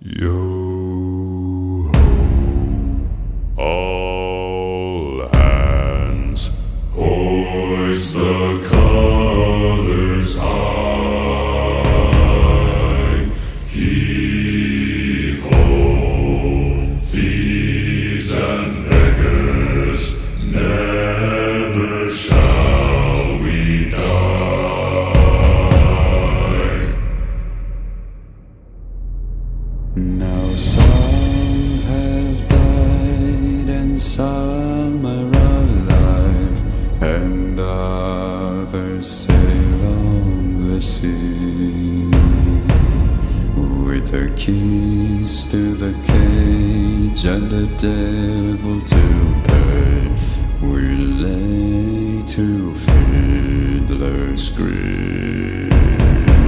Yo ho, all hands, hoist the colors high. Heave ho, thieves and beggars, never shall we die. Now some have died and some are alive, and others sail on the sea. With the keys to the cage and the devil to pay, we lay to fiddler's grave.